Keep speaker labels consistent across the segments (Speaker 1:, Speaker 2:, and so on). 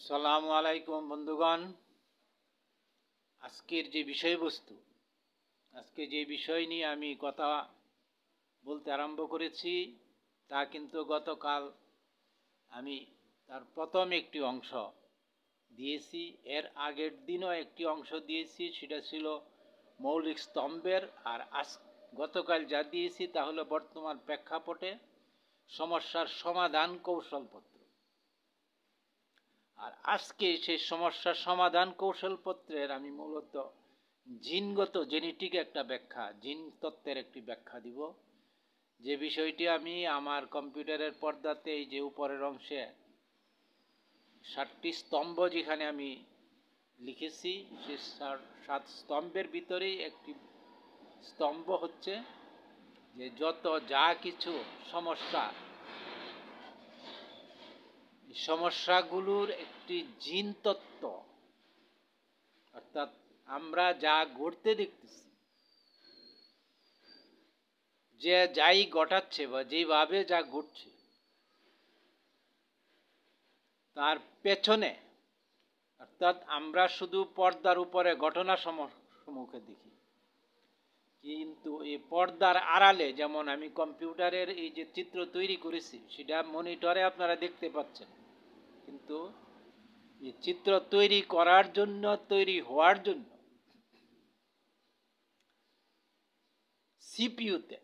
Speaker 1: আসসালামু আলাইকুম বন্ধুগণ। আজকের যে বিষয়বস্তু, আজকে যে বিষয় নিয়ে আমি কথা বলতে আরম্ভ করেছি তা কিন্তু গতকাল আমি তার প্রথম একটি অংশ দিয়েছি। এর আগের দিনও একটি অংশ দিয়েছি, সেটা ছিল মৌলিক স্তম্ভের। আর গতকাল যা দিয়েছি তা হলো বর্তমান প্রেক্ষাপটে সমস্যার সমাধান কৌশলপত্র। আর আজকে সেই সমস্যার সমাধান কৌশলপত্রের আমি মূলত জেনেটিক একটা ব্যাখ্যা, জিন তত্ত্বের একটি ব্যাখ্যা দিব। যে বিষয়টি আমি আমার কম্পিউটারের পর্দাতে এই যে উপরের অংশে 7টি স্তম্ভ যেখানে আমি লিখেছি, সেই 7 স্তম্ভের ভিতরেই একটি স্তম্ভ হচ্ছে যে যত যা কিছু সমস্যাগুলোর একটি জিন তত্ত্ব, অর্থাৎ আমরা যা ঘটতে দেখতেছি, যে যাই ঘটাচ্ছে বা যেভাবে যা ঘটছে তার পেছনে, অর্থাৎ আমরা শুধু পর্দার উপরে ঘটনা সম্মুখে দেখি, কিন্তু এই পর্দার আড়ালে, যেমন আমি কম্পিউটারের এই যে চিত্র তৈরি করেছি সেটা মনিটরে আপনারা দেখতে পাচ্ছেন, কিন্তু এই চিত্র তৈরি করার জন্য, তৈরি হওয়ার জন্য সিপিইউতে,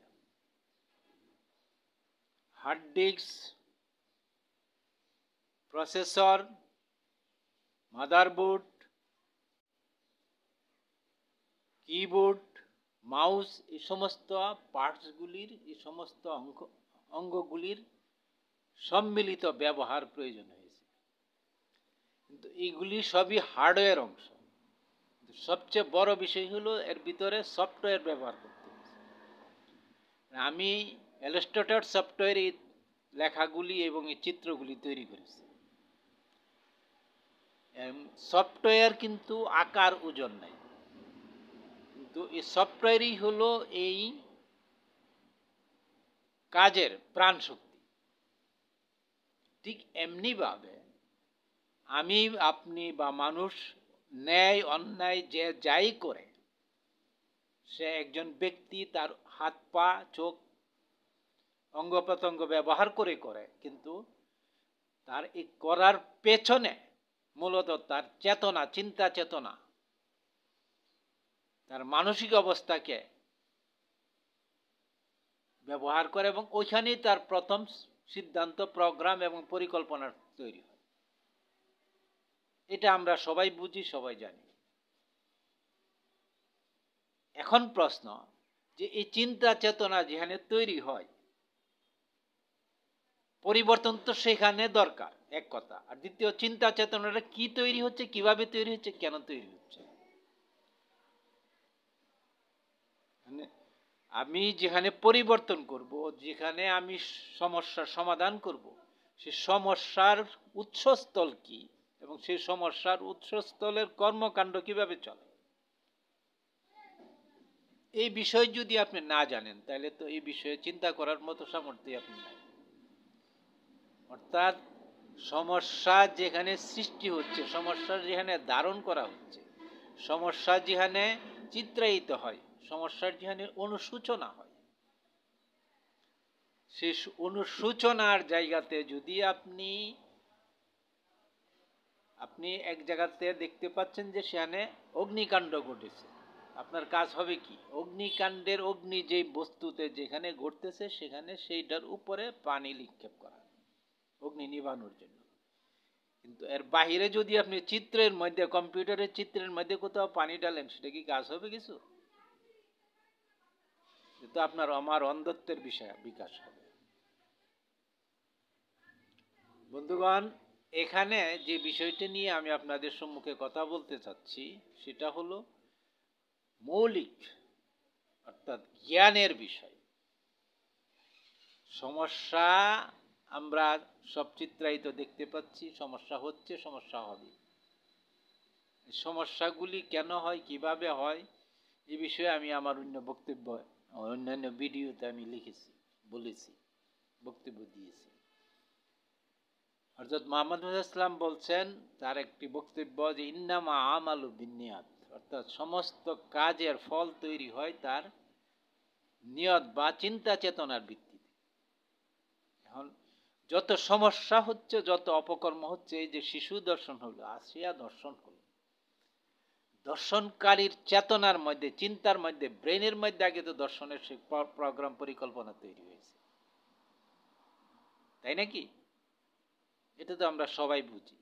Speaker 1: hard disk, processor, motherboard, keyboard, mouse, এই সমস্ত পার্টসগুলির, এই সমস্ত অঙ্গগুলির সম্মিলিত ব্যবহার প্রয়োজন হয়েছে। কিন্তু এইগুলি সবই হার্ডওয়্যার অংশ। সবচেয়ে বড় বিষয় হলো এর ভিতরে সফটওয়্যার ব্যবহার করতে হয়েছে। আমি ইলাস্ট্রেটর সফটওয়্যার এই লেখাগুলি এবং এই চিত্রগুলি তৈরি করেছি। সফটওয়্যার কিন্তু আকার ওজন নাই, কিন্তু এই সফটওয়্যারই হলো এই কাজের প্রাণ শক্তি। ঠিক এমনিভাবে আমি, আপনি বা মানুষ ন্যায় অন্যায় যে যাই করে, সে একজন ব্যক্তি তার হাত পা চোখ অঙ্গ প্রত্যঙ্গ ব্যবহার করে, কিন্তু তার এই করার পেছনে মূলত তার চেতনা, চিন্তা চেতনা, তার মানসিক অবস্থাকে ব্যবহার করে, এবং ওইখানেই তার প্রথম সিদ্ধান্ত, প্রোগ্রাম এবং পরিকল্পনা তৈরি হয়। এটা আমরা সবাই বুঝি, সবাই জানি। এখন প্রশ্ন, যে এই চিন্তা চেতনা যেখানে তৈরি হয়, পরিবর্তন তো সেখানে দরকার, এক কথা। আর দ্বিতীয়, চিন্তা চেতনাটা কি তৈরি হচ্ছে, কিভাবে তৈরি হচ্ছে, কেন তৈরি হচ্ছে। আমি যেখানে পরিবর্তন করব, যেখানে আমি সমস্যার সমাধান করব, সে সমস্যার উৎসস্থল কি এবং সেই সমস্যার উৎসস্থলের কর্মকাণ্ড কিভাবে চলে, এই বিষয় যদি আপনি না জানেন, তাহলে তো এই বিষয়ে চিন্তা করার মতো সামর্থ্য আপনি নাই। অর্থাৎ সমস্যা যেখানে সৃষ্টি হচ্ছে, সমস্যা যেখানে ধারণ করা হচ্ছে, সমস্যা যেখানে চিত্রায়িত হয়, সমস্যার যেখানে অনুসূচনা হয়, সেই অনুসূচনার জায়গাতে যদি আপনি এক জায়গাতে দেখতে পাচ্ছেন যে সেখানে অগ্নিকাণ্ড ঘটেছে, আপনার কাজ হবে কি, অগ্নিকাণ্ডের অগ্নি যে বস্তুতে যেখানে ঘটতেছে সেখানে সেইটার উপরে পানি নিক্ষেপ করা, অগ্নি নিভানোর জন্য। কিন্তু এর বাহিরে যদি আপনি চিত্রের মধ্যে, কম্পিউটারের চিত্রের মধ্যে কোথাও পানি ডালেন, সেটা কি কাজ হবে কিছু? তো আপনার আমার অন্ধত্বের বিকাশ হবে। বন্ধুগণ, এখানে যে বিষয়টা নিয়ে আমি আপনাদের সম্মুখে কথা বলতে চাচ্ছি সেটা হলো মৌলিক, অর্থাৎ জ্ঞানের বিষয়। সমস্যা আমরা সব চিত্রায়িত দেখতে পাচ্ছি, সমস্যা হচ্ছে, সমস্যা হবে। সমস্যাগুলি কেন হয়, কিভাবে হয়, এই বিষয়ে আমি আমার অন্যান্য ভিডিওতে আমি লিখেছি, বলেছি, বক্তব্য দিয়েছি। হযরত মুহাম্মদ ইসলাম বলছেন তার একটি বক্তব্য যে ইন্নামা আমালু বিন্নিয়াত, অর্থাৎ সমস্ত কাজের ফল তৈরি হয় তার নিয়ত বা চিন্তা চেতনার ভিত্তিতে। এখন যত সমস্যা হচ্ছে, যত অপকর্ম হচ্ছে, এই যে শিশু দর্শন হলো, আসিয়া দর্শন হলো, দর্শনকারীর চেতনার মধ্যে, চিন্তার মধ্যে, ব্রেনের মধ্যে আগে তো দর্শনের সেই প্রোগ্রাম পরিকল্পনা তৈরি হয়েছে, তাই নাকি? এটা তো আমরা সবাই বুঝি,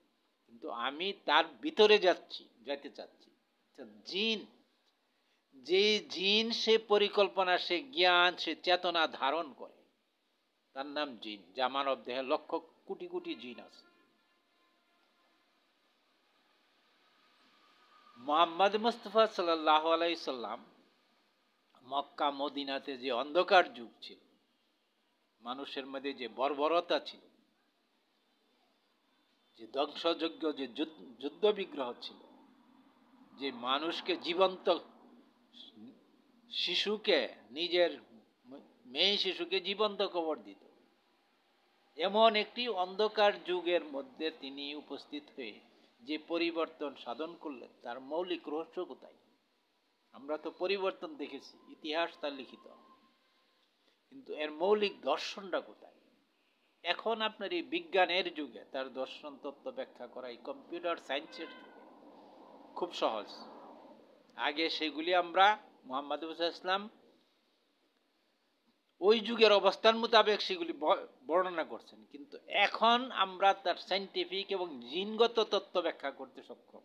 Speaker 1: কিন্তু আমি তার ভিতরে যেতে চাচ্ছি। জিন, যে জিন সে পরিকল্পনা, সে জ্ঞান, সে চেতনা ধারণ করে, তার নাম জিন। যা মানব দেহে লক্ষ কোটি কোটি জিন আছে। মুহাম্মদ মুস্তাফা সাল্লাল্লাহু আলাইহি সাল্লাম মক্কা মদিনাতে যে অন্ধকার যুগ ছিল, মানুষের মধ্যে যে বর্বরতা ছিল, যে ধ্বংসযোগ্য যে যুদ্ধ বিগ্রহ ছিল, যে মানুষকে জীবন্ত শিশুকে, নিজের মেয়ে শিশুকে জীবন্ত কবর দিত, এমন একটি অন্ধকার যুগের মধ্যে তিনি উপস্থিত হয়ে যে পরিবর্তন সাধন করলেন, তার মৌলিক রহস্য কোথায়? আমরা তো পরিবর্তন দেখেছি, ইতিহাস তার লিখিত, কিন্তু এর মৌলিক দর্শনটা কোথায়? এখন আপনার এই বিজ্ঞানের যুগে তার দর্শন তত্ত্ব ব্যাখ্যা করা, এই কম্পিউটার সায়েন্সের যুগে খুব সহজ। আগে সেগুলি আমরা, মুহাম্মদ ইসলাম ওই যুগের অবস্থান মোতাবেক সেগুলি বর্ণনা করছেন, কিন্তু এখন আমরা তার সাইন্টিফিক এবং জিনগত তত্ত্ব ব্যাখ্যা করতে সক্ষম।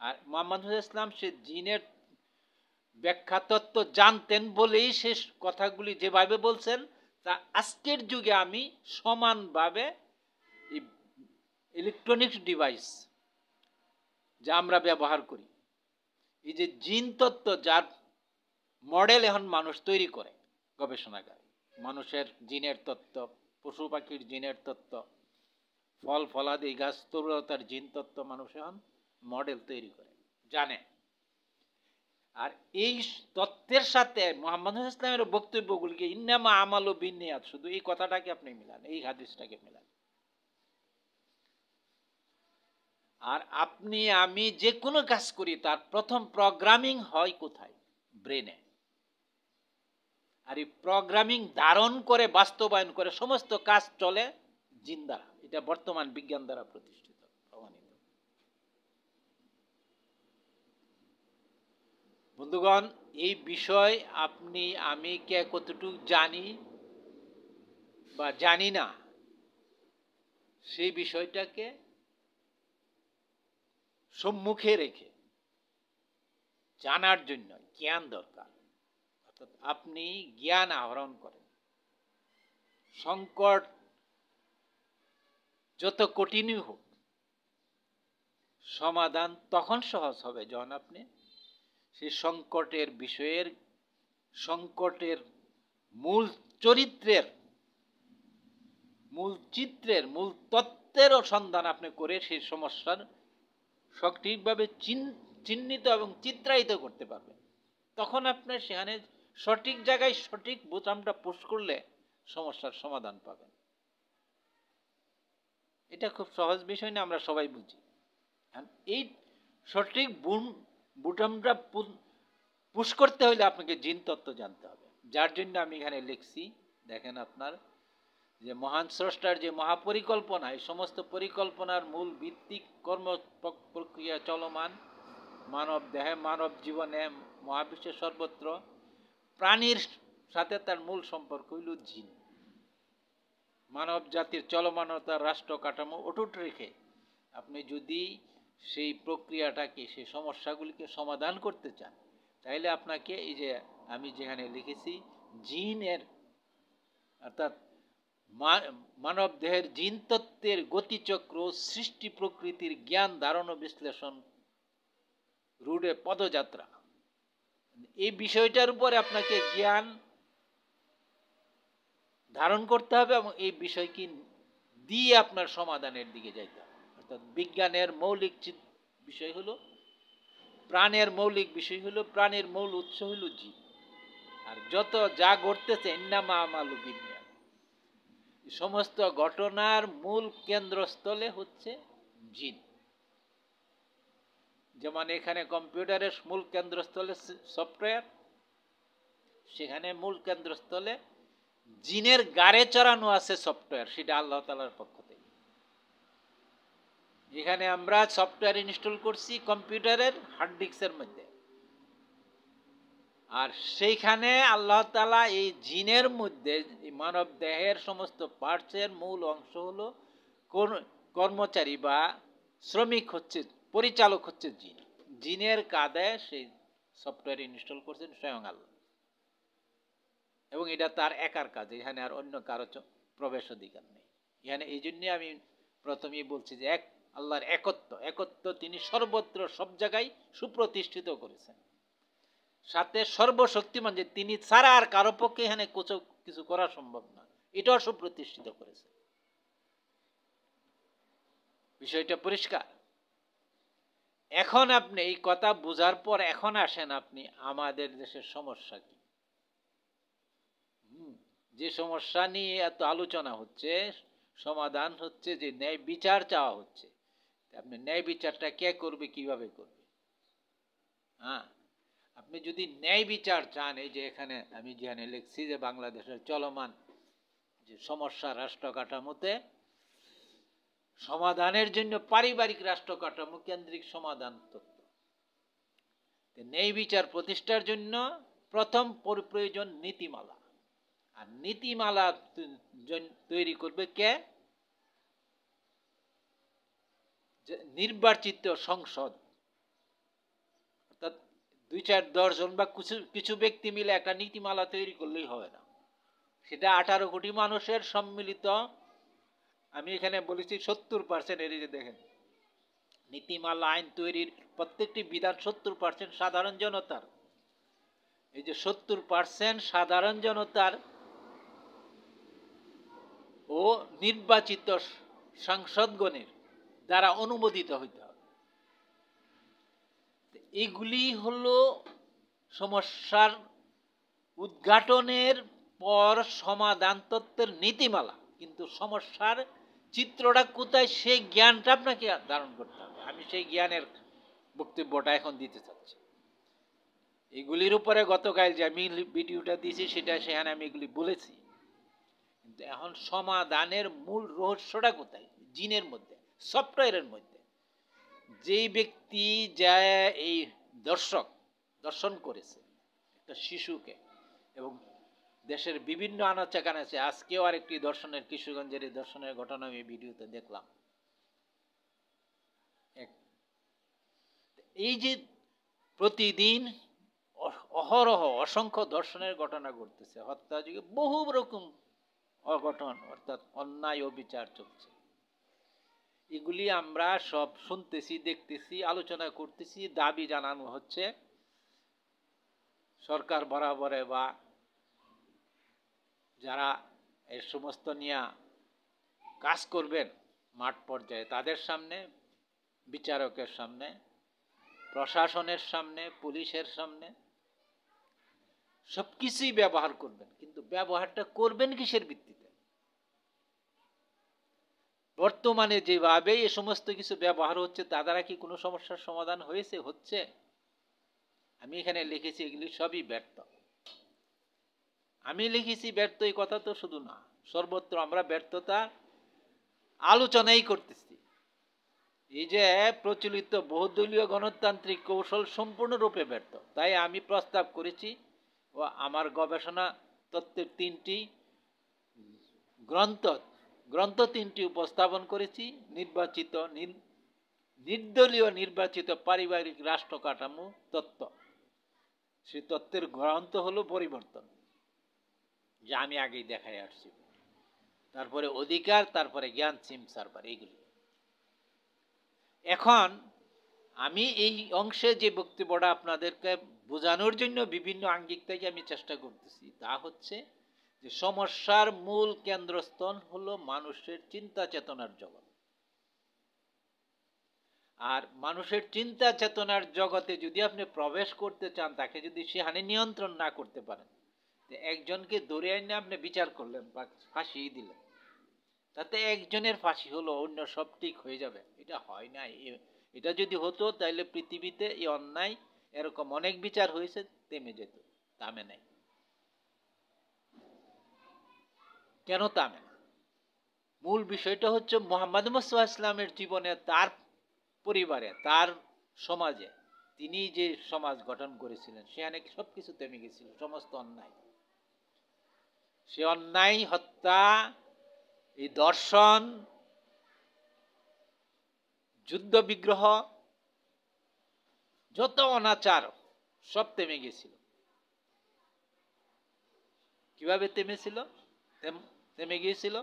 Speaker 1: আর মুহাম্মদ ইসলাম সে জিনের ব্যাখ্যা তত্ত্ব জানতেন বলেই সে কথাগুলি যেভাবে বলছেন, তা আজকের যুগে আমি সমানভাবে ইলেকট্রনিক্স ডিভাইস যা আমরা ব্যবহার করি, এই যে জিন তত্ত্ব যার মডেল এখন মানুষ তৈরি করে গবেষণাগারে, মানুষের জিনের তত্ত্ব, পশু পাখির জিনের তত্ত্ব, ফল ফলাদি গাছ তরুলতার জিন তত্ত্ব মানুষ এখন মডেল তৈরি করে, জানে। আর এই তত্ত্বের সাথে মুহাম্মদ ইসলামের বক্তব্যগুলিকে ইন্নামা আমালু বিন্নিয়াত, শুধু এই কথাটাকে আপনি মিলান, এই হাদিসটাকে মিলান, আর আপনি আমি যে কোনো কাজ করি তার প্রথম প্রোগ্রামিং হয় কোথায়? ব্রেনে। আর এই প্রোগ্রামিং ধারণ করে বাস্তবায়ন করে সমস্ত কাজ চলে জিন দ্বারা। এটা বর্তমান বিজ্ঞান দ্বারা প্রতিষ্ঠিত, প্রমাণিত। বন্ধুগণ, এই বিষয় আপনি আমি কে কতটুকু জানি বা জানি না, সেই বিষয়টাকে সম্মুখে রেখে জানার জন্য জ্ঞান দরকার। অর্থাৎ আপনি জ্ঞান আহরণ করেন। সংকট যত কঠিনই হোক, সমাধান তখন সহজ হবে যখন আপনি সেই সংকটের বিষয়ের, সংকটের মূল চরিত্রের, মূল চিত্রের, মূল তত্ত্বের সন্ধান আপনি করে সেই সমস্যার সঠিকভাবে চিহ্নিত এবং চিত্রায়িত করতে পারবেন। তখন আপনার সেখানে সঠিক জায়গায় সঠিক বোতামটা পুশ করলে সমস্যার সমাধান পাবেন। এটা খুব সহজ বিষয় না, আমরা সবাই বুঝি। এই সঠিক বোতামটা পুশ করতে হলে আপনাকে জিন তত্ত্ব জানতে হবে, যার জন্য আমি এখানে লিখছি। দেখেন আপনার যে মহান স্রষ্টার যে মহাপরিকল্পনা, এই সমস্ত পরিকল্পনার মূল ভিত্তিক কর্ম প্রক্রিয়া চলমান মানব দেহে, মানব জীবনে, মহাবিশ্বের সর্বত্র প্রাণীর সাথে তার মূল সম্পর্ক হইল জিন। মানব জাতির চলমানতার রাষ্ট্র কাঠামো অটুট রেখে আপনি যদি সেই প্রক্রিয়াটাকে, সেই সমস্যাগুলিকে সমাধান করতে চান, তাইলে আপনাকে এই যে আমি যেখানে লিখেছি জিনের, অর্থাৎ মানব দেহের জিন তত্ত্বের গতিচক্র, সৃষ্টি প্রকৃতির জ্ঞান ধারণ ও বিশ্লেষণ রুডে পদযাত্রা, এই বিষয়টার উপরে আপনাকে জ্ঞান ধারণ করতে হবে এবং এই বিষয়কে দিয়ে আপনার সমাধানের দিকে যাইতে হবে। অর্থাৎ বিজ্ঞানের মৌলিক বিষয় হলো, প্রাণের মৌলিক বিষয় হলো, প্রাণের মূল উৎস হলো জীব। আর যত যা ঘটতেছে ইন্নামা আমালু বিন্নিয়াত, সমস্ত ঘটনার মূল কেন্দ্রস্থলে হচ্ছে জিন। যেমন এখানে কম্পিউটারের মূল কেন্দ্রস্থলে সফটওয়্যার, সেখানে মূল কেন্দ্রস্থলে জিনের গাড়ে চড়ানো আছে সফটওয়্যার, সেটা আল্লাহ তাআলার পক্ষ থেকে। এখানে আমরা সফটওয়্যার ইনস্টল করছি কম্পিউটারের হার্ড ডিস্কের মধ্যে, আর সেইখানে আল্লাহ তাআলা এই জিনের মধ্যে মানব দেহের সমস্ত পার্টসের মূল অংশ হলো কর্মচারী বা শ্রমিক হচ্ছে, পরিচালক হচ্ছে জিন। জিনের কাঁধে সেই সফটওয়্যার ইনস্টল করছেন স্বয়ং আল্লাহ, এবং এটা তার একার কাজ, এখানে আর অন্য কারো প্রবেশ অধিকার নেই এখানে। এই জন্য আমি প্রথমেই বলছি যে আল্লাহর একত্ব তিনি সর্বত্র সব জায়গায় সুপ্রতিষ্ঠিত করেছেন, সাথে সর্বশক্তিমান, যে তিনি ছাড়া আর কারো পক্ষে এখানে কিছু করা সম্ভব না, এটাও সুপ্রতিষ্ঠিত করেছে। বিষয়টা পরিষ্কার। এখন আপনি এই কথা বোঝার পর এখন আসেন আপনি আমাদের দেশের সমস্যা কি। যে সমস্যা নিয়ে এত আলোচনা হচ্ছে, সমাধান হচ্ছে যে ন্যায় বিচার চাওয়া হচ্ছে। আপনি ন্যায় বিচারটা কে করবে, কিভাবে করবে? হ্যাঁ, আপনি যদি ন্যায় বিচার চান, এই যে এখানে আমি যেখানে লিখছি যে বাংলাদেশের চলমান যে সমস্যা রাষ্ট্র কাঠামোতে সমাধানের জন্য পারিবারিক রাষ্ট্র কাঠামো কেন্দ্রিক সমাধান তত্ত্ব, ন্যায় বিচার প্রতিষ্ঠার জন্য প্রথম প্রয়োজন নীতিমালা। আর নীতিমালা তৈরি করবে কে? নির্বাচিত সংসদ, অর্থাৎ 2-4-10 জন বা কিছু ব্যক্তি মিলে একটা নীতিমালা তৈরি করলেই হবে না, সেটা 18 কোটি মানুষের সম্মিলিত। আমি এখানে বলেছি 70%। এর যে দেখেন, নীতিমালা আইন তৈরির প্রত্যেকটি বিধান 70% সাধারণ জনতার। এই যে 70% সাধারণ জনতার ও নির্বাচিত সাংসদগণের দ্বারা অনুমোদিত হইতে হবে। এগুলি হলো সমস্যার উদ্ঘাটনের পর সমাধান তত্ত্বের নীতিমালা। কিন্তু সমস্যার চিত্রটা কোথায়, সেই জ্ঞানটা আপনাকে ধারণ করতে হবে। আমি সেই জ্ঞানের বক্তব্যটা এখন দিতে চাচ্ছি। এগুলির উপরে গতকাল যে আমি ভিডিওটা দিয়েছি সেখানে আমি এগুলি বলেছি। কিন্তু এখন সমাধানের মূল রহস্যটা কোথায়? জিনের মধ্যে, সফটওয়্যারের মধ্যে। যেই ব্যক্তি যা এই দর্শন করেছে একটা শিশুকে, এবং দেশের বিভিন্ন আনাচে কানাচে, আজকেও আরেকটি দর্শনের, কিশোরগঞ্জের এই দর্শনের ঘটনা আমি ভিডিওতে দেখলাম। এই যে প্রতিদিন অহরহ অসংখ্য দর্শনের ঘটনা ঘটতেছে, হত্যাযজ্ঞ, বহু রকম অঘটন, অর্থাৎ অন্যায় অবিচার চলছে। এগুলি আমরা সব শুনতেছি, দেখতেছি, আলোচনা করতেছি, দাবি জানানো হচ্ছে সরকার বরাবরে বা যারা এই সমস্ত নিয়ে কাজ করবেন মাঠ পর্যায়ে, তাদের সামনে, বিচারকের সামনে, প্রশাসনের সামনে, পুলিশের সামনে, সবকিছুই ব্যবহার করবেন। কিন্তু ব্যবহারটা করবেন কিসের ভিত্তিতে? বর্তমানে যেভাবে এই সমস্ত কিছু ব্যবহার হচ্ছে, তা দ্বারা কি কোনো সমস্যার সমাধান হচ্ছে? আমি এখানে লিখেছি এগুলি সবই ব্যর্থ। আমি লিখেছি ব্যর্থ, এই কথা তো শুধু না, সর্বত্র আমরা ব্যর্থতা আলোচনাই করতেছি। এই যে প্রচলিত বহুদলীয় গণতান্ত্রিক কৌশল সম্পূর্ণরূপে ব্যর্থ। তাই আমি প্রস্তাব করেছি ও আমার গবেষণা তত্ত্বের 3টি গ্রন্থ 3টি উপস্থাপন করেছি। নির্দলীয় নির্বাচিত পারিবারিক রাষ্ট্র কাঠামো তত্ত্ব, সেই তত্ত্বের গ্রন্থ হলো পরিবর্তন, যা আমি আগেই দেখাই আসছি। তারপরে অধিকার, তারপরে জ্ঞান সিম সার্ভার, এইগুলি। এখন আমি এই অংশে যে বক্তব্যটা আপনাদেরকে বোঝানোর জন্য বিভিন্ন আঙ্গিক থেকে আমি চেষ্টা করতেছি, তা হচ্ছে যে সমস্যার মূল কেন্দ্রস্থল হলো মানুষের চিন্তা চেতনার জগৎ। আর মানুষের চিন্তা চেতনার জগতে যদি আপনি প্রবেশ করতে চান, তাকে যদি সেখানে নিয়ন্ত্রণ না করতে পারেন, একজনকে ধরে এনে আপনি বিচার করলেন বা ফাঁসিয়ে দিলেন, তাতে একজনের ফাঁসি হলো, অন্য সব ঠিক হয়ে যাবে, এটা হয় না। এটা যদি হতো তাহলে পৃথিবীতে এই অন্যায় এরকম অনেক বিচার হয়েছে, থেমে যেত। থামে নাই। কেন থামে না? মূল বিষয়টা হচ্ছে মুহাম্মদ মুস্তাফা ইসলামের জীবনে, তার পরিবারে, তার সমাজে তিনি যে সমাজ গঠন করেছিলেন সেখানে সবকিছু থেমে গেছিল, সমস্ত অন্যায়। সে অন্যায়, হত্যা, এই দর্শন, যুদ্ধ বিগ্রহ, যত অনাচার সব থেমে গেছিল। কিভাবে থেমেছিল, থেমে গিয়েছিল?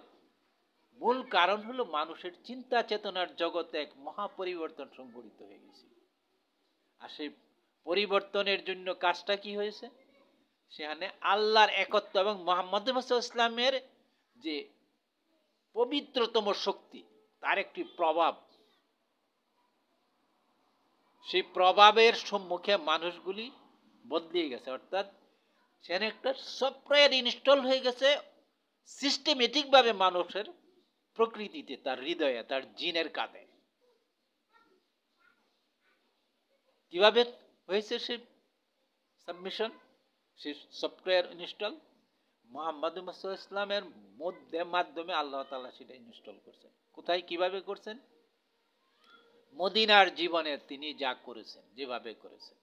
Speaker 1: মূল কারণ হলো মানুষের চিন্তা চেতনার জগতে এক মহাপরিবর্তন সংঘটিত হয়ে গেছিল। আর সেই পরিবর্তনের জন্য কাজটা কি হয়েছে? সেখানে আল্লাহর একত্ব এবং মুহাম্মদ ইসলামের যে পবিত্রতম শক্তি, তার একটি প্রভাব, সেই প্রভাবের সম্মুখে মানুষগুলি বদলিয়ে গেছে। অর্থাৎ সেখানে একটা সফটওয়্যার ইনস্টল হয়ে গেছে সিস্টেমেটিক ভাবে মানুষের প্রকৃতিতে, তার হৃদয়ে, তার জিনের কাঁধে। কিভাবে হয়েছে সেই সাবমিশন, সেই সফটওয়্যার ইনস্টল? মুহাম্মদ ইসলামের মাধ্যমে আল্লাহ তাআলা সেটা ইনস্টল করছেন। কোথায়, কিভাবে করছেন? মদিনার জীবনে তিনি যা করেছেন, যেভাবে করেছেন,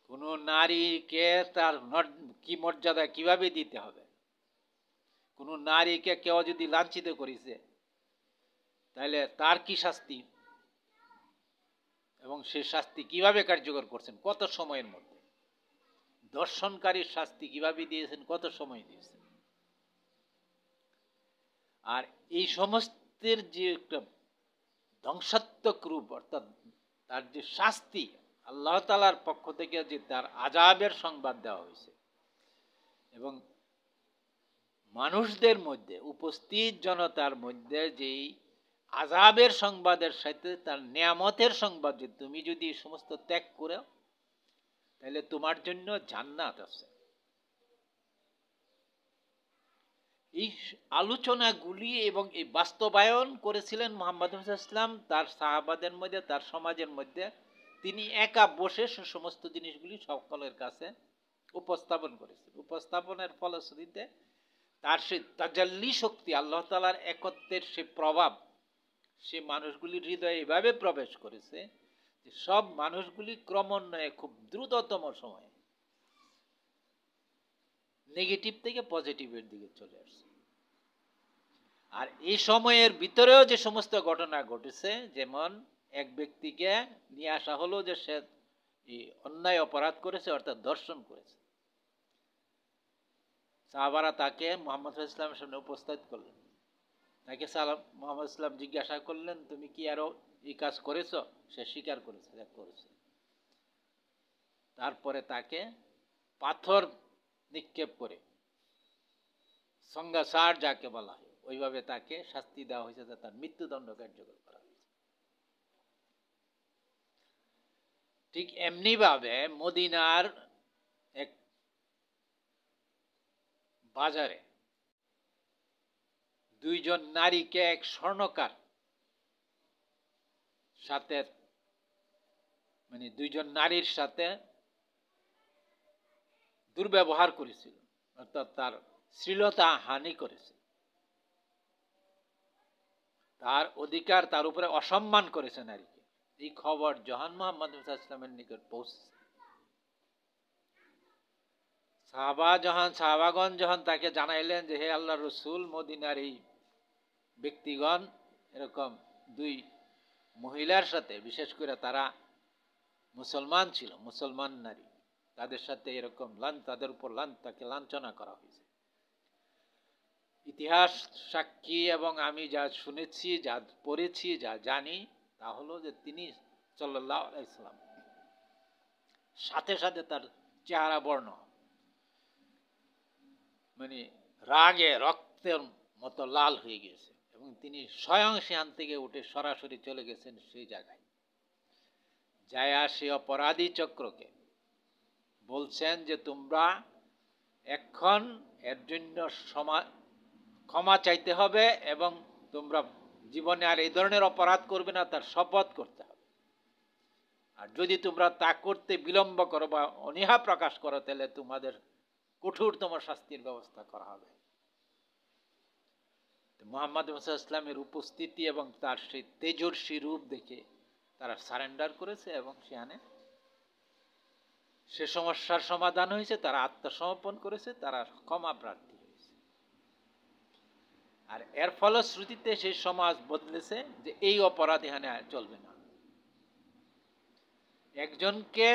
Speaker 1: কোন নারীকে তার কি মর্যাদা কিভাবে দিতে হবে, কোন নারীকে কেউ যদি লাঞ্ছিত করেছে তাহলে তার কি শাস্তি, এবং সে শাস্তি কিভাবে কার্যকর করছেন, কত সময়ের মধ্যে। দর্শনকারীর শাস্তি কিভাবে দিয়েছেন, কত সময় দিয়েছেন। আর এই সমস্তের যে একটা ধ্বংসাত্মক রূপ, অর্থাৎ তার যে শাস্তি, আল্লাহ তাআলার পক্ষ থেকে যে তার আযাবের সংবাদ দেওয়া হয়েছে, এবং মানুষদের মধ্যে, উপস্থিত জনতার মধ্যে যেই আযাবের সংবাদের সাথে তার নিয়ামতের সংবাদ, যে তুমি যদি এই সমস্ত ত্যাগ করো তাহলে তোমার জন্য জান্নাত আছে। এই আলোচনাগুলি এবং এই বাস্তবায়ন করেছিলেন মুহাম্মদ ইসলাম তার সাহাবাদের মধ্যে, তার সমাজের মধ্যে। তিনি একা বসে সে সমস্ত জিনিসগুলি সকলের কাছে উপস্থাপন করেছেন। উপস্থাপনের ফলশ্রুতিতে তার সে তাজাল্লি শক্তি, আল্লাহ তাআলার একত্বের সে প্রভাব, সে মানুষগুলির হৃদয়ে এভাবে প্রবেশ করেছে যে সব মানুষগুলি ক্রমান্বয়ে খুব দ্রুততম সময়ে নেগেটিভ থেকে পজিটিভের দিকে চলে আসছে। আর এই সময়ের ভিতরেও যে সমস্ত ঘটনা ঘটেছে, যেমন এক ব্যক্তিকে নিয়ে আসা হলো যে সে অন্যায় অপরাধ করেছে, অর্থাৎ ধর্ষণ করেছে। সাহাবারা তাকে মুহাম্মদ ইসলামের সামনে উপস্থিত করলেন। তাকে মুহাম্মদ ইসলাম জিজ্ঞাসা করলেন, তুমি কি আরো এই কাজ করেছো? সে স্বীকার করেছে, করেছে। তারপরে তাকে পাথর নিক্ষেপ করে, সংঘাসার যাকে বলা হয়, ওইভাবে তাকে শাস্তি দেওয়া হয়েছে, তার মৃত্যুদণ্ড কার্যকর করা হয়েছে। ঠিক এমনি ভাবে মদিনার এক বাজারে দুইজন নারীকে এক স্বর্ণকার সাথে, মানে দুইজন নারীর সাথে দুর্ব্যবহার করেছিল, অর্থাৎ তার শ্লীলতা হানি করেছে, তার অধিকার, তার উপরে অসম্মান করেছে নারীকে। এই খবর যখন মুহাম্মদ ইসলামের নিকট পৌঁছেছে, সাহাবাগণ যখন তাকে জানাইলেন যে হে আল্লাহর রাসূল, মদিনার এই ব্যক্তিগণ এরকম দুই মহিলার সাথে, বিশেষ করে তারা মুসলমান ছিল, মুসলমান নারী, তাদের সাথে এরকম তাদের উপর তাকে লাঞ্ছনা করা হয়েছে। ইতিহাস সাক্ষী এবং আমি যা শুনেছি, যা পড়েছি, যা জানি, তা হলো যে তিনি সাল্লাল্লাহু আলাইহি ওয়াসাল্লাম সাথে সাথে তার চেহারা বর্ণ মানে রাগে রক্তের মতো লাল হয়ে গেছে, এবং তিনি স্বয়ং সেখান থেকে উঠে সরাসরি চলে গেছেন সেই জায়গায়। যায়া সে অপরাধী চক্রকে বলছেন যে তোমরা এখন এর জন্য ক্ষমা চাইতে হবে এবং তোমরা জীবনে আর এই ধরনের অপরাধ করবে না তার শপথ করতে হবে। আর যদি তোমরা তা করতে বিলম্ব করো বা অনীহা প্রকাশ করো তাহলে তোমাদের কঠোরতম শাস্তির ব্যবস্থা করা হবে। মুহাম্মদ মুসা ইসলামের উপস্থিতি এবং তার সেই তেজস্বী রূপ দেখে তারা সারেন্ডার করেছে এবং সেখানে সে সমস্যার সমাধান হয়েছে, তারা আত্মসমর্পণ করেছে, তারা ক্ষমা প্রার্থী হয়েছে। আর এর ফলশ্রুতিতে সেই সমাজ বদলেছে যে এই অপরাধ এখানে চলবে না। একজনকে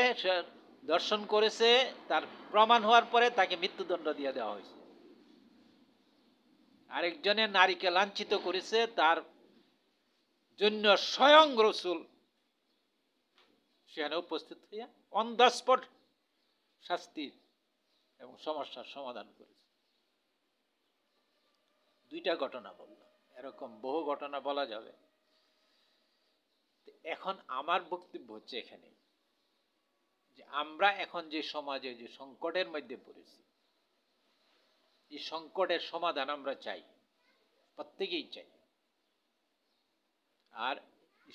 Speaker 1: দর্শন করেছে, তার প্রমাণ হওয়ার পরে তাকে মৃত্যুদণ্ড দিয়ে দেওয়া হয়েছে। আরেকজনের নারীকে লাঞ্ছিত করেছে, তার জন্য স্বয়ং রাসূল সেখানে উপস্থিত হইয়া অন দ্য স্পট শাস্তি এবং সমস্যার সমাধান করেছে। দুইটা ঘটনা বললাম, এরকম বহু ঘটনা বলা যাবে। এখন আমার বক্তব্য হচ্ছে এখানে যে আমরা এখন যে সমাজে যে সংকটের মধ্যে পড়েছি, এই সংকটের সমাধান আমরা চাই, প্রত্যেকেই চাই। আর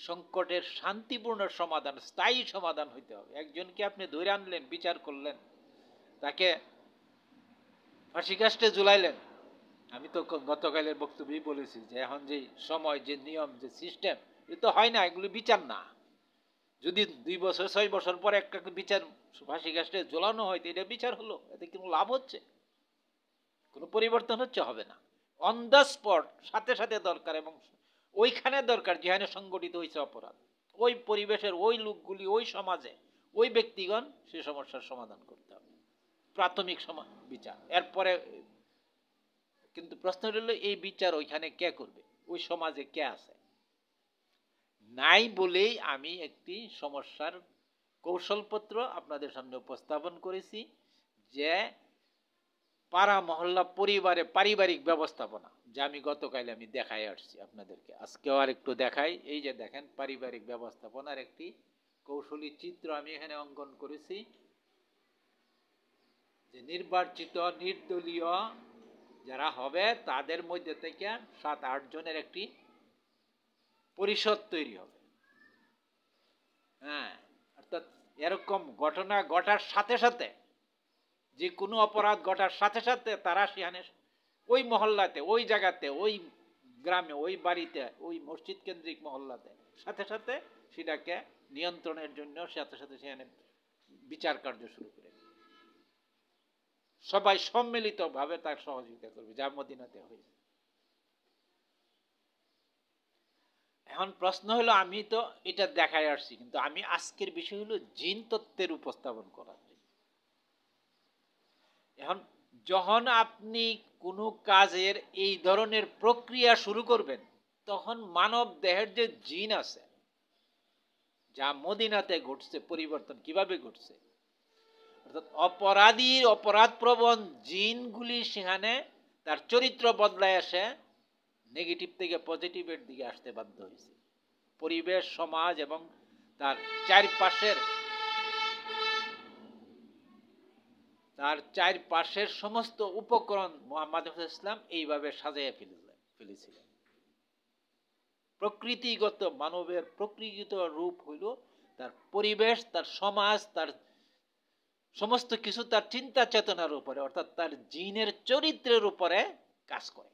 Speaker 1: সংকটের শান্তিপূর্ণ সমাধান, স্থায়ী সমাধান হইতে হবে। একজনকে আপনি ধরে আনলেন, বিচার করলেন, তাকে ফাঁসি কাস্টে ঝুলাইলেন। আমি তো গতকালের বক্তব্যই বলেছি যে এখন যে সময়, যে নিয়ম, যে সিস্টেম, এ তো হয় না, এগুলো বিচার না। যদি 2 বছর 6 বছর পর একটা বিচার ফাঁসি কাস্টে ঝোলানো হয়, এটা বিচার হলো, এতে কোনো লাভ হচ্ছে? কোনো পরিবর্তন হচ্ছে? হবে না। অন দ্য স্পট, সাথে সাথে দরকার, এবং ওইখানে দরকার যেখানে সংগঠিত হয়েছে অপরাধ, ওই পরিবেশের ওই লোকগুলি, ওই সমাজে ওই ব্যক্তিগণ সে সমস্যার সমাধান করতে হবে, প্রাথমিক বিচার। এরপরে কিন্তু প্রশ্ন হলো এই বিচার ওইখানে কে করবে? ওই সমাজে কে আছে? নাই বলেই আমি একটি সমস্যার কৌশলপত্র আপনাদের সামনে উপস্থাপন করেছি, যে পাড়া মহল্লা পরিবারে পারিবারিক ব্যবস্থাপনা, যা আমি গতকাল আমি দেখাই আসছি আপনাদেরকে, আজকেও আর একটু দেখাই। এই যে দেখেন, পারিবারিক ব্যবস্থাপনার একটি কৌশলী চিত্র আমি এখানে অঙ্কন করেছি, যে নির্বাচিত নির্দলীয় যারা হবে তাদের মধ্যে থেকে 7-8 জনের একটি পরিষদ তৈরি হবে। হ্যাঁ, অর্থাৎ এরকম ঘটনা ঘটার সাথে সাথে, যে কোনো অপরাধ ঘটার সাথে সাথে তারা সেখানে ওই মহল্লাতে, ওই জায়গাতে, ওই গ্রামে, ওই বাড়িতে, ওই মসজিদ কেন্দ্রিক মহল্লাতে সাথে সাথে সেটাকে নিয়ন্ত্রণের জন্য সাথে সাথে সেখানে বিচার কার্য শুরু করে সবাই সম্মিলিতভাবে তার সহযোগিতা করবে, যা মদিনাতে হয়েছে। এখন প্রশ্ন হলো, আমি তো এটা দেখাই আসছি, কিন্তু আমি আজকের বিষয় হলো জিন তত্ত্বের উপস্থাপন করা। এখন যখন আপনি কোনো কাজের এই ধরনের প্রক্রিয়া শুরু করবেন, তখন মানব দেহের যে জিন আছে, যা মদিনাতে ঘটছে, পরিবর্তন কিভাবে ঘটছে, অর্থাৎ অপরাধীর অপরাধপ্রবণ জিনগুলি সেখানে তার চরিত্র বদলায় আসে, নেগেটিভ থেকে পজিটিভের দিকে আসতে বাধ্য হয়েছে। পরিবেশ, সমাজ এবং তার চারপাশের সমস্ত উপকরণ মুহাম্মদ ইসলাম এইভাবে সাজাইয়া ফেলেছিলেন। প্রকৃতিগত মানবের প্রকৃতিগত রূপ হইল তার পরিবেশ, তার সমাজ, তার সমস্ত কিছু তার চিন্তা চেতনার উপরে, অর্থাৎ তার জিনের চরিত্রের উপরে কাজ করে।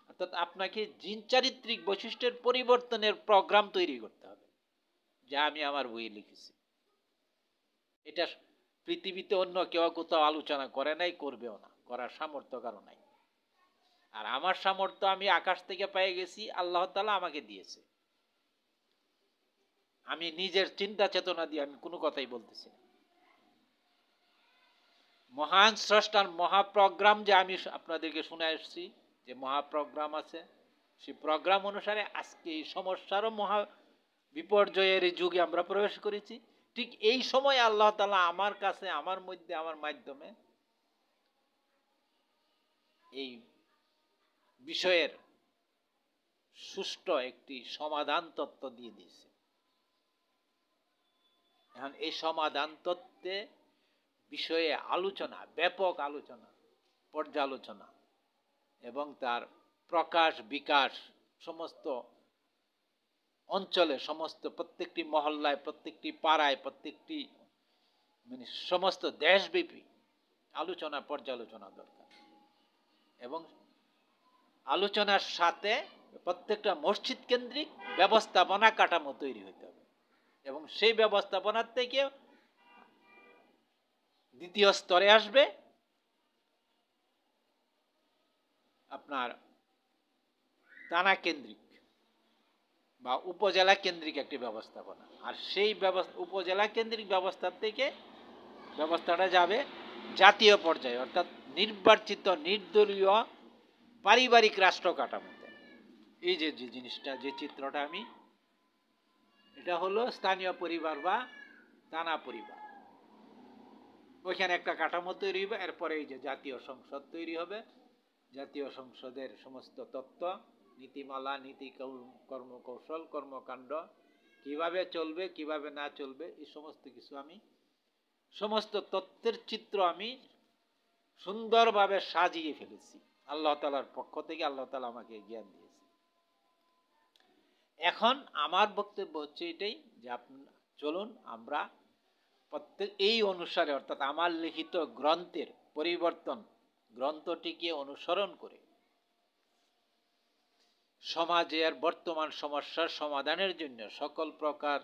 Speaker 1: অর্থাৎ আপনাকে জিন চারিত্রিক বৈশিষ্ট্যের পরিবর্তনের প্রোগ্রাম তৈরি করতে হবে, যা আমি আমার বইয়ে লিখেছি। এটা পৃথিবীতে অন্য কেউ কোথাও আলোচনা করে নাই, করবেও না, করার সামর্থ্য কারো নাই। আর আমার সামর্থ্য আমি আকাশ থেকে পেয়ে গেছি, আল্লাহ তাআলা আমাকে দিয়েছে। আমি নিজের চিন্তা চেতনা দিয়ে আমি কোনো কথাই বলতেছি না। মহান স্রষ্টার মহাপ্রোগ্রাম যে আমি আপনাদেরকে শুনে আসছি, যে মহাপ্রোগ্রাম আছে, সেই প্রোগ্রাম অনুসারে আজকে এই সমস্যারও মহা বিপর্যয়ের যুগে আমরা প্রবেশ করেছি। ঠিক এই সময় আল্লাহ তাআলা আমার কাছে, আমার মধ্যে, আমার মাধ্যমে এই বিষয়ের সুষ্ঠু একটি সমাধান তত্ত্ব দিয়ে দিয়েছে। এখন এই সমাধান তত্ত্বে বিষয়ে আলোচনা, ব্যাপক আলোচনা, পর্যালোচনা এবং তার প্রকাশ বিকাশ সমস্ত অঞ্চলে, সমস্ত প্রত্যেকটি মহল্লায়, প্রত্যেকটি পাড়ায়, প্রত্যেকটি মানে সমস্ত দেশব্যাপী আলোচনা পর্যালোচনা দরকার। এবং আলোচনার সাথে প্রত্যেকটা মসজিদ কেন্দ্রিক ব্যবস্থাপনা কাঠামো তৈরি হতে হবে, এবং সেই ব্যবস্থাপনার থেকে দ্বিতীয় স্তরে আসবে আপনার থানা কেন্দ্রিক বা উপজেলা কেন্দ্রিক একটি ব্যবস্থাপনা। আর সেই উপজেলা কেন্দ্রিক ব্যবস্থাটা যাবে জাতীয় পর্যায়ে, অর্থাৎ নির্বাচিত নির্দলীয় পারিবারিক রাষ্ট্র কাঠামোতে। এই যে জিনিসটা, যে চিত্রটা আমি, এটা হলো স্থানীয় পরিবার বা থানা পরিবার। ওইখানে একটা কাঠামো তৈরি হবে, এরপরে এই যে জাতীয় সংসদ তৈরি হবে, জাতীয় সংসদের সমস্ত তত্ত্ব, নীতিমালা, নীতি, কর্মকৌশল, কর্মকাণ্ড কিভাবে চলবে, কিভাবে না চলবে, এই সমস্ত কিছু আমি, সমস্ত তত্ত্বের চিত্র আমি সুন্দরভাবে সাজিয়ে ফেলেছি। আল্লাহ তাআলার পক্ষ থেকে আল্লাহ তাআলা আমাকে জ্ঞান দিয়েছে। এখন আমার বক্তব্য হচ্ছে এটাই যে চলুন আমরা প্রত্যেক এই অনুসারে, অর্থাৎ আমার লিখিত গ্রন্থের পরিবর্তন, গ্রন্থটিকে অনুসরণ করে সমাজের বর্তমান সমস্যার সমাধানের জন্য, সকল প্রকার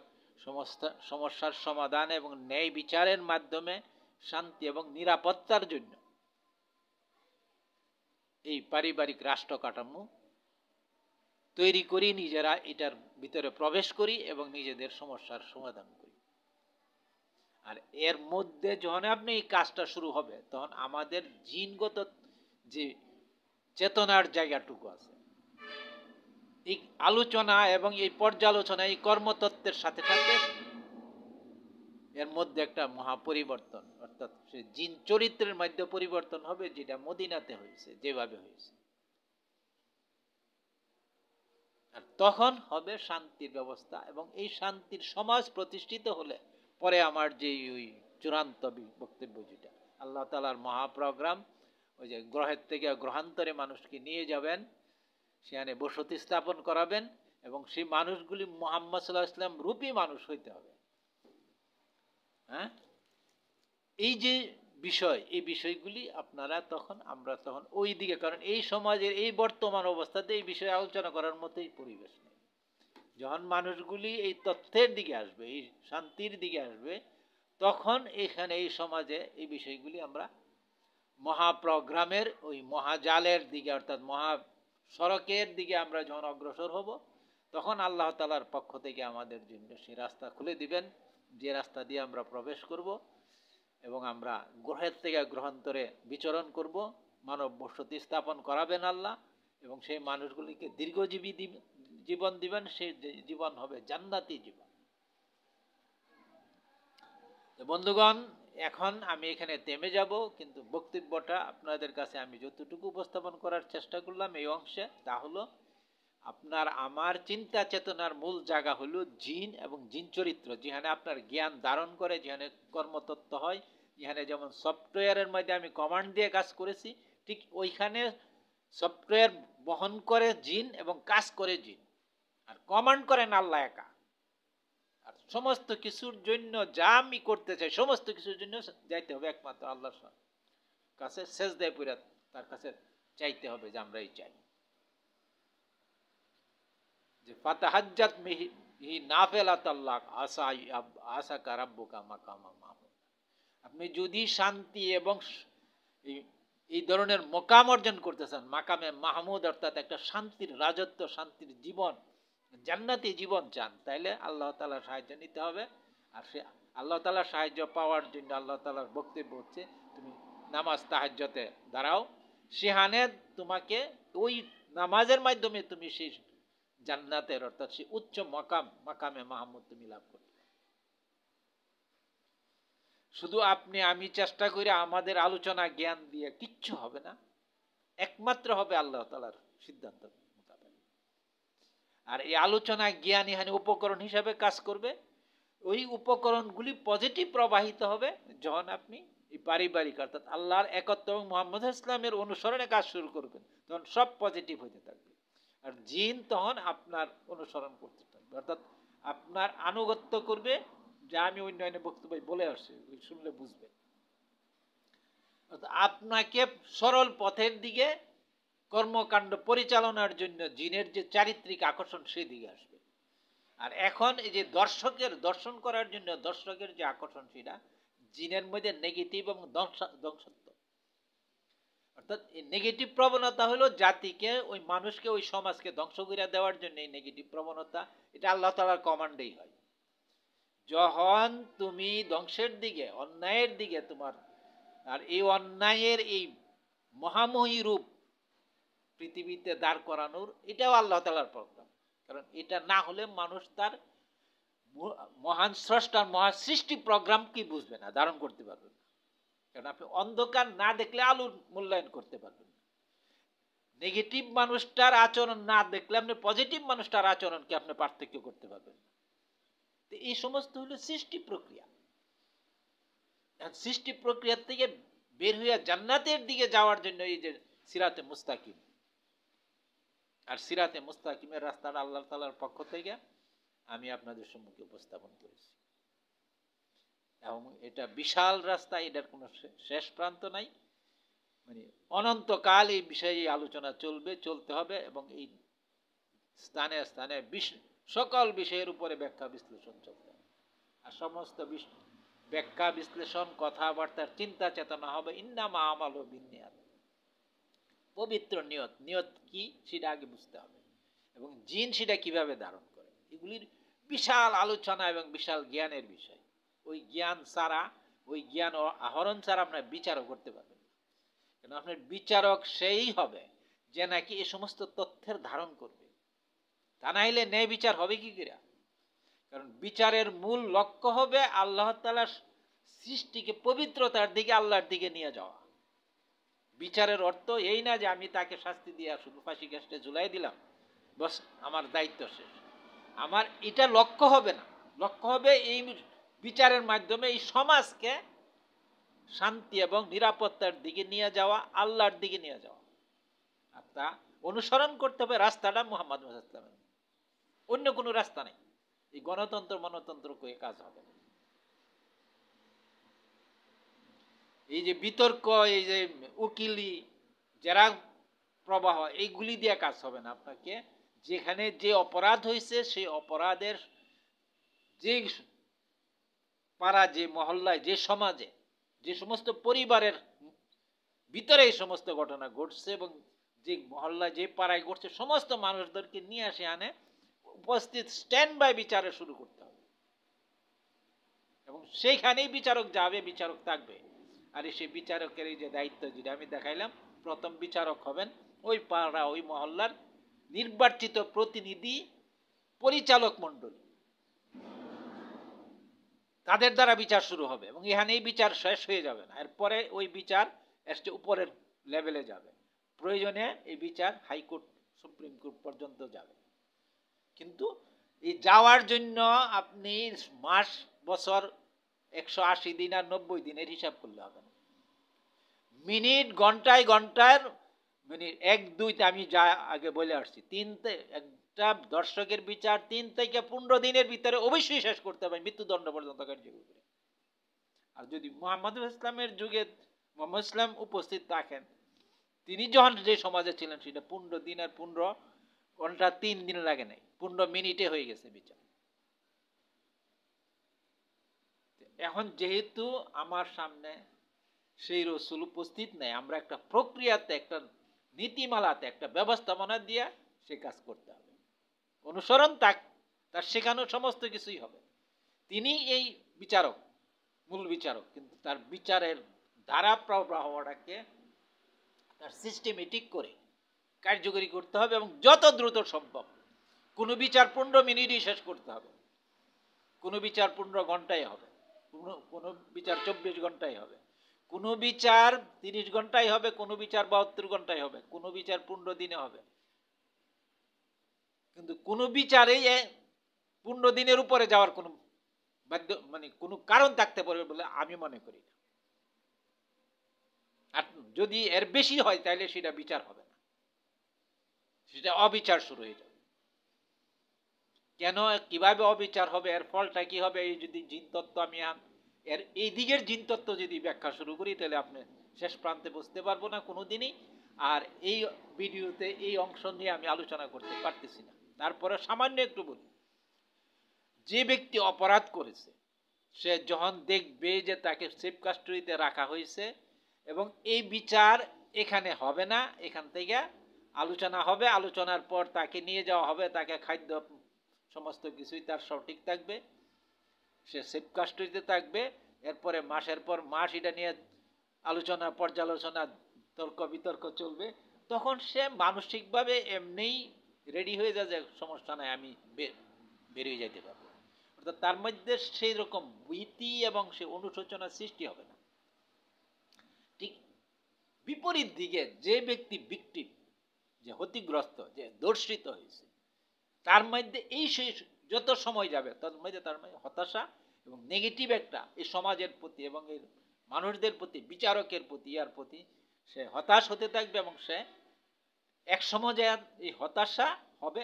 Speaker 1: সমস্যার সমাধান এবং ন্যায় বিচারের মাধ্যমে শান্তি এবং নিরাপত্তার জন্য এই পারিবারিক রাষ্ট্র কাঠামো তৈরি করি, নিজেরা এটার ভিতরে প্রবেশ করি এবং নিজেদের সমস্যার সমাধান করি। আর এর মধ্যে যখন আপনি এই কাজটা শুরু হবে, তখন আমাদের জিনগত যে চেতনার জায়গাটুকু আছে, এই আলোচনা এবং এই পর্যালোচনা, এই কর্মতত্ত্বের সাথে সাথে এর মধ্যে একটা মহাপরিবর্তন, অর্থাৎ সে জিন চরিত্রের মধ্যে পরিবর্তন হবে, যেটা মদিনাতে হয়েছে, যেভাবে হয়েছে। আর তখন হবে শান্তির ব্যবস্থা, এবং এই শান্তির সমাজ প্রতিষ্ঠিত হলে পরে আমার যে ওই চূড়ান্ত বক্তব্য, যেটা আল্লাহ তাআলার মহাপ্রোগ্রাম, ওই যে গ্রহের থেকে গ্রহান্তরে মানুষকে নিয়ে যাবেন, সেখানে বসতি স্থাপন করাবেন, এবং সেই মানুষগুলি মুহাম্মদ সাল্লাল্লাহু আলাইহি ওয়াসাল্লাম রূপী মানুষ হইতে হবে। হ্যাঁ, এই যে বিষয়, এই বিষয়গুলি আপনারা তখন, আমরা তখন ওই দিকে, কারণ এই সমাজের এই বর্তমান অবস্থাতে এই বিষয়ে আলোচনা করার মতোই পরিবেশ নেই। যখন মানুষগুলি এই তথ্যের দিকে আসবে, এই শান্তির দিকে আসবে, তখন এখানে এই সমাজে এই বিষয়গুলি আমরা মহাপ্রোগ্রামের ওই মহাজালের দিকে, অর্থাৎ মহাসড়কের দিকে আমরা যখন অগ্রসর হব, তখন আল্লাহ তাআলার পক্ষ থেকে আমাদের জন্য সেই রাস্তা খুলে দিবেন, যে রাস্তা দিয়ে আমরা প্রবেশ করব এবং আমরা গ্রহের থেকে গ্রহান্তরে বিচরণ করব, মানব বসতি স্থাপন করাবেন আল্লাহ, এবং সেই মানুষগুলিকে দীর্ঘজীবী জীবন দিবেন, সেই জীবন হবে জান্নাতি জীবন। বন্ধুগণ, এখন আমি এখানে থেমে যাব, কিন্তু বক্তব্যটা আপনাদের কাছে আমি যতটুকু উপস্থাপন করার চেষ্টা করলাম এই অংশে, তা হলো আপনার আমার চিন্তা চেতনার মূল জায়গা হলো জিন এবং জিন চরিত্র, যেখানে আপনার জ্ঞান ধারণ করে, যেখানে কর্মতত্ত্ব হয়, যেখানে যেমন সফটওয়্যারের মধ্যে আমি কমান্ড দিয়ে কাজ করেছি, ঠিক ওইখানে সফটওয়্যার বহন করে জিন এবং কাজ করে জিন, আর কমান্ড করেন আল্লাহ একা। আর সমস্ত কিছুর জন্য যা আমি করতে চাই, সমস্ত কিছুর জন্য যাইতে হবে একমাত্র আল্লাহর কাছে, সেজদায় পড়ে তার কাছে চাইতে হবে যে আমরা এই চাই, যে ফাতাহাজ্জাত মিহি নাফিলাতাল্লাহ আসাকা রাব্বুকা মাকামা মাহমুদ। আপনি যদি শান্তি এবং এই ধরনের মোকাম অর্জন করতে চান, মাকামে মাহমুদ, অর্থাৎ একটা শান্তির রাজত্ব, শান্তির জীবন, জান্নাতি জীবন চান, তাইলে আল্লাহ তাআলার সাহায্য নিতে হবে। আর সে আল্লাহ তাআলার সাহায্য পাওয়ার জন্য আল্লাহ তাআলার বক্তব্য হচ্ছে, তুমি নামাজ তাহাজ্জুদে দাঁড়াও, সেখানে তোমাকে ওই নামাজের মাধ্যমে তুমি সেই জান্নাতের, অর্থাৎ সেই উচ্চ মাকামে মাহমুদ তুমি লাভ করবে। শুধু আপনি আমি চেষ্টা করে আমাদের আলোচনা জ্ঞান দিয়ে কিচ্ছু হবে না, একমাত্র হবে আল্লাহ তাআলার সিদ্ধান্ত মোতাবেক। আর এই আলোচনা জ্ঞান এখানে উপকরণ হিসাবে কাজ করবে, ওই উপকরণগুলি পজিটিভ প্রবাহিত হবে যখন আপনি এই পারিবারিক, অর্থাৎ আল্লাহর একত্ব এবং মুহাম্মদ ইসলামের অনুসরণে কাজ শুরু করবেন, তখন সব পজিটিভ হইতে থাকবে। আর জিন তখন আপনার অনুসরণ করতে থাকবে, অর্থাৎ আপনার আনুগত্য করবে, যা আমি অন্যান্য বক্তব্য বলে আসছি শুনলে বুঝবে। আপনাকে সরল পথের দিকে কর্মকাণ্ড পরিচালনার জন্য জিনের যে চারিত্রিক আকর্ষণ সেদিকে আসবে। আর এখন এই যে দর্শন করার জন্য দর্শকের যে আকর্ষণ, সেটা জিনের মধ্যে নেগেটিভ এবং ধ্বংসাত্মক। অর্থাৎ এই নেগেটিভ প্রবণতা হলো জাতিকে, ওই মানুষকে, ওই সমাজকে ধ্বংস করে দেওয়ার জন্য এই নেগেটিভ প্রবণতা, এটা আল্লাহ তাআলার কমান্ডেই হয়। যখন তুমি ধ্বংসের দিকে, অন্যায়ের দিকে তোমার, আর এই অন্যায়ের এই মহাময়ী রূপ পৃথিবীতে দাঁড় করানোর, এটাও আল্লাহ তাআলার প্রোগ্রাম। কারণ এটা না হলে মানুষ তার মহান স্রষ্টার মহা সৃষ্টি প্রোগ্রাম কি বুঝবে না, ধারণ করতে পারবে না। কারণ আপনি অন্ধকার না দেখলে আলোর মূল্যায়ন করতে পারবেন না। নেগেটিভ মানুষটার আচরণ না দেখলে আপনি পজিটিভ মানুষটার আচরণকে আপনি পার্থক্য করতে পারবেন না। এই সমস্ত হলো সৃষ্টি প্রক্রিয়া। সৃষ্টি প্রক্রিয়া থেকে বের হইয়া জান্নাতের দিকে যাওয়ার জন্য এই যে সিরাতে মুস্তাকিম, আর সিরাতে মুস্তাকিমের রাস্তাটা আল্লাহ তাআলার পক্ষ থেকে আমি আপনাদের সম্মুখে উপস্থাপন করেছি। এবং এটা বিশাল রাস্তা, এটার কোনো শেষ প্রান্ত নাই। মানে অনন্তকাল এই বিষয়ে আলোচনা চলতে হবে, এবং এই স্থানে স্থানে সকল বিষয়ের উপরে ব্যাখ্যা বিশ্লেষণ চলতে হবে। আর সমস্ত ব্যাখ্যা বিশ্লেষণ, কথাবার্তার চিন্তা চেতনা হবে ইন্নামা আমালু বিন্নিয়াত, পবিত্র নিয়ত। নিয়ত কি সেটা আগে বুঝতে হবে, এবং জিন সেটা কিভাবে ধারণ করে, এগুলির বিশাল আলোচনা এবং বিশাল জ্ঞানের বিষয়। ওই জ্ঞান ছাড়া, ওই জ্ঞান আহরণ ছাড়া আপনার বিচারও করতে পারবেন না। কেন আপনার বিচারক সেই হবে যে নাকি এই সমস্ত তথ্যের ধারণ করবে। তা না হলে ন্যায় বিচার হবে কি করে? কারণ বিচারের মূল লক্ষ্য হবে আল্লাহ তাআলার সৃষ্টিকে পবিত্রতার দিকে, আল্লাহর দিকে নিয়ে যাওয়া। বিচারের অর্থ এই না যে আমি তাকে শাস্তি দিয়ে শুধু ফাঁসি কাস্টে ঝুলাই দিলাম, বস আমার দায়িত্ব শেষ। আমার এটা লক্ষ্য হবে না। লক্ষ্য হবে এই বিচারের মাধ্যমে এই সমাজকে শান্তি এবং নিরাপত্তার দিকে নিয়ে যাওয়া, আল্লাহর দিকে নিয়ে যাওয়া। আর তা অনুসরণ করতে হবে রাস্তাটা মুহাম্মদ সাল্লাল্লাহু আলাইহি ওয়াসাল্লামের, অন্য কোনো রাস্তা নেই। এই গণতন্ত্র মনতন্ত্র করে কাজ হবে না। এই যে বিতর্ক, এই যে উকিলি, যারা প্রবাহ, এইগুলি দিয়ে কাজ হবে না। আপনাকে যেখানে যে অপরাধ হয়েছে সেই অপরাধের যে পাড়া, যে মহল্লায়, যে সমাজে, যে সমস্ত পরিবারের ভিতরে এই সমস্ত ঘটনা ঘটছে, এবং যে মহল্লায়, যে পাড়ায় ঘটছে, সমস্ত মানুষদেরকে নিয়ে আসে আনে উপস্থিত স্ট্যান্ড বাই বিচারে শুরু করতে হবে। এবং সেইখানেই বিচারক যাবে, বিচারক থাকবে। আর সেই বিচারকের এই যে দায়িত্ব, যেটা আমি দেখাইলাম, প্রথম বিচারক হবেন ওই পাড়া, ওই মহল্লার নির্বাচিত প্রতিনিধি, পরিচালক মণ্ডলী। তাদের দ্বারা বিচার শুরু হবে, এবং এখানেই বিচার শেষ হয়ে যাবে না। এরপরে ওই বিচার একটা উপরের লেভেলে যাবে। প্রয়োজনে এই বিচার হাইকোর্ট, সুপ্রিম কোর্ট পর্যন্ত যাবে। কিন্তু এই যাওয়ার জন্য আপনি মাস, বছর, 180 দিন আর 90 দিনের হিসাব করলে হবে না। মিনিট, ঘন্টায় ঘন্টার, মিনিট 1, 2, আমি যা আগে বলে আসছি, একটা দর্শকের বিচার 3 থেকে 15 দিনের ভিতরে অবশ্যই শেষ করতে হবে, মৃত্যুদণ্ড পর্যন্ত কার্যকর করে। আর যদি মুহাম্মদ ইসলামের যুগে মুহাম্মদ ইসলাম উপস্থিত থাকেন, তিনি যখন যে সমাজে ছিলেন, সেটা 15 দিন আর 15 ঘন্টা 3 দিন লাগে নাই, 15 মিনিটে হয়ে গেছে বিচার। এখন যেহেতু আমার সামনে সেই রসুল উপস্থিত নেই, আমরা একটা প্রক্রিয়াতে, একটা নীতিমালাতে, একটা ব্যবস্থাপনা দিয়ে সে কাজ করতে হবে। অনুসরণ তার শেখানো সমস্ত কিছুই হবে। তিনি এই বিচারক, মূল বিচারক, কিন্তু তার বিচারের ধারা প্রবাহটাকে তার সিস্টেমেটিক করে কার্যকরী করতে হবে, এবং যত দ্রুত সম্ভব। কোনো বিচার 15 মিনিটই শেষ করতে হবে, কোনো বিচার 15 ঘন্টায় হবে, কোনো বিচার 24 ঘন্টায় হবে, কোনো বিচার 30 ঘন্টায় হবে, কোনো বিচার 72 ঘন্টায় হবে, কোনো বিচার 15 দিনে হবে। কিন্তু কোনো বিচারেই 15 দিনের উপরে যাওয়ার কোনো কোনো কারণ থাকতে পারবে বলে আমি মনে করি না। আর যদি এর বেশি হয় তাহলে সেটা বিচার হবে না। সেটা অবিচার শুরু হয়ে যাবে। কেন, কিভাবে অবিচার হবে, এর ফলটা কি হবে, এই যদি জিনতত্ত্ব আমি এর এই দিকের জিনতত্ত্ব যদি ব্যাখ্যা শুরু করি, তাহলে আপনি শেষ প্রান্তে বুঝতে পারবো না কোনোদিনই। আর এই ভিডিওতে এই অংশ নিয়ে আমি আলোচনা করতে পারতেছি না। তারপরে সামান্য একটু বলি, যে ব্যক্তি অপরাধ করেছে সে যখন দেখবে যে তাকে সেফ কাস্টডিতে রাখা হয়েছে এবং এই বিচার এখানে হবে না, এখান থেকে আলোচনা হবে, আলোচনার পর তাকে নিয়ে যাওয়া হবে, তাকে খাদ্য সমস্ত কিছুই তার সঠিক থাকবে, সে সেফ কাস্টডিতে থাকবে। এরপরে মাসের পর মাস এটা নিয়ে আলোচনা, পর্যালোচনা, তর্ক বিতর্ক চলবে। তখন সে মানসিকভাবে এমনিই রেডি হয়ে যায় যে সমস্যা নাই, আমি বেরিয়ে যেতে পারবো। অর্থাৎ তার মধ্যে সেই রকম ভীতি এবং সে অনুশোচনার সৃষ্টি হবে না। ঠিক বিপরীত দিকে যে ব্যক্তি ভিকটিম, যে ক্ষতিগ্রস্ত, যে দর্শিত হয়েছে, তার মধ্যে এই যত সময় যাবে তার মধ্যে হতাশা এবং নেগেটিভ একটা এই সমাজের প্রতি এবং এই মানুষদের প্রতি, বিচারকের প্রতি, ইয়ার প্রতি সে হতাশ হতে থাকবে এবং সে এক সময় এই হতাশা হবে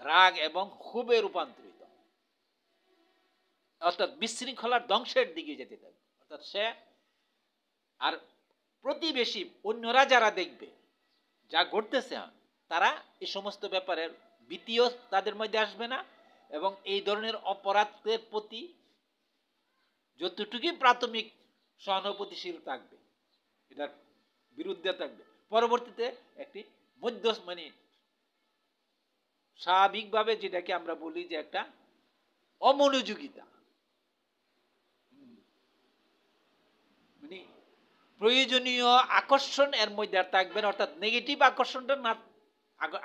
Speaker 1: রাগ এবং ক্ষোভে রূপান্তরিত, অর্থাৎ বিশৃঙ্খলার ধ্বংসের দিকে যেতে থাকবে। অর্থাৎ সে আর প্রতিবেশী অন্যরা যারা দেখবে যা ঘটতেছে, তারা এই সমস্ত ব্যাপারের ভীতিও তাদের মধ্যে আসবে না এবং এই ধরনের অপরাধের প্রতি যতটুকুই প্রাথমিক সহানুভূতিশীল থাকবে, এটার বিরুদ্ধে থাকবে, পরবর্তীতে একটি মানে স্বাভাবিকভাবে যেটাকে আমরা বলি যে একটা অমনোযোগিতা, মানে প্রয়োজনীয় আকর্ষণ এর মধ্যে আর থাকবে না, অর্থাৎ নেগেটিভ আকর্ষণটা না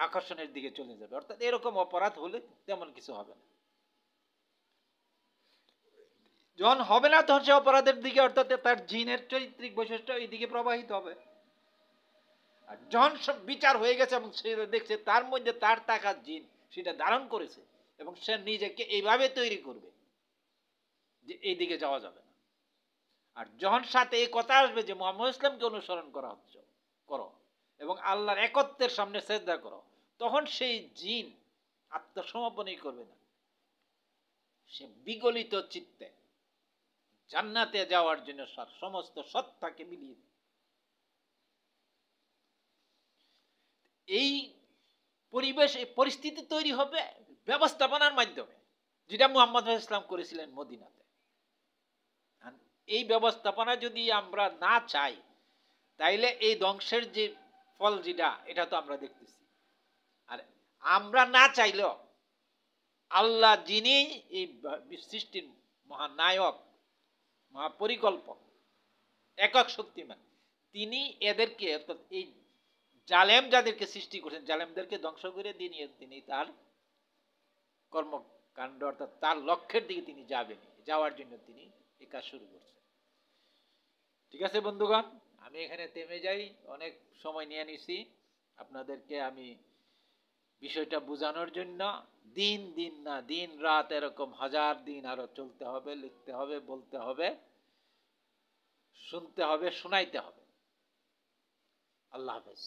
Speaker 1: আকর্ষণের দিকে চলে যাবে। অর্থাৎ এরকম অপরাধ হলে তেমন কিছু হবে না। যখন হবে না তখন সে অপরাধের দিকে, অর্থাৎ তার জিনের চরিত্রিক বৈশিষ্ট্য এই দিকে প্রবাহিত হবে। আর যখন সব বিচার হয়ে গেছে এবং সে দেখছে তার মধ্যে তার টাকার জিন সেটা ধারণ করেছে এবং সে নিজেকে এইভাবে তৈরি করবে যে এই দিকে যাওয়া যাবে না। আর যখন সাথে এই কথা আসবে যে মুহাম্মদ ইসলামকে অনুসরণ করো এবং আল্লাহর একত্বের সামনে সেজদা করো, তখন সেই জিন আত্মসমর্পণই করবে না, সে বিগলিত চিত্তে জান্নাতে যাওয়ার জন্য সমস্ত সত্তাকে মিলিয়ে এই পরিবেশ, এই পরিস্থিতি তৈরি হবে ব্যবস্থাপনার মাধ্যমে, যেটা মুহাম্মদ ইসলাম করেছিলেন মদিনাতে। এই ব্যবস্থাপনা যদি আমরা না চাই, তাইলে এই ধ্বংসের যে ফল যেটা, এটা তো আমরা দেখতেছি। আর আমরা না চাইলেও আল্লাহ, যিনি এই সৃষ্টির মহানায়ক, মহাপরিকল্পক, একক শক্তিমান, তিনি এদেরকে, অর্থাৎ এই জালেম যাদেরকে সৃষ্টি করেছেন, জালেমদেরকে ধ্বংস করে দিয়ে তিনি তার কর্মকাণ্ড, অর্থাৎ তার লক্ষ্যের দিকে তিনি যাওয়ার জন্য তিনি এই কাজ শুরু করছেন। ঠিক আছে বন্ধুগণ, আমি এখানে থেমে যাই, অনেক সময় নিয়ে নিছি আপনাদেরকে আমি বিষয়টা বোঝানোর জন্য। দিন না, দিন রাত এরকম হাজার দিন আরো চলতে হবে, লিখতে হবে, বলতে হবে, শুনতে হবে, শোনাইতে হবে। আল্লাহ হাফেজ।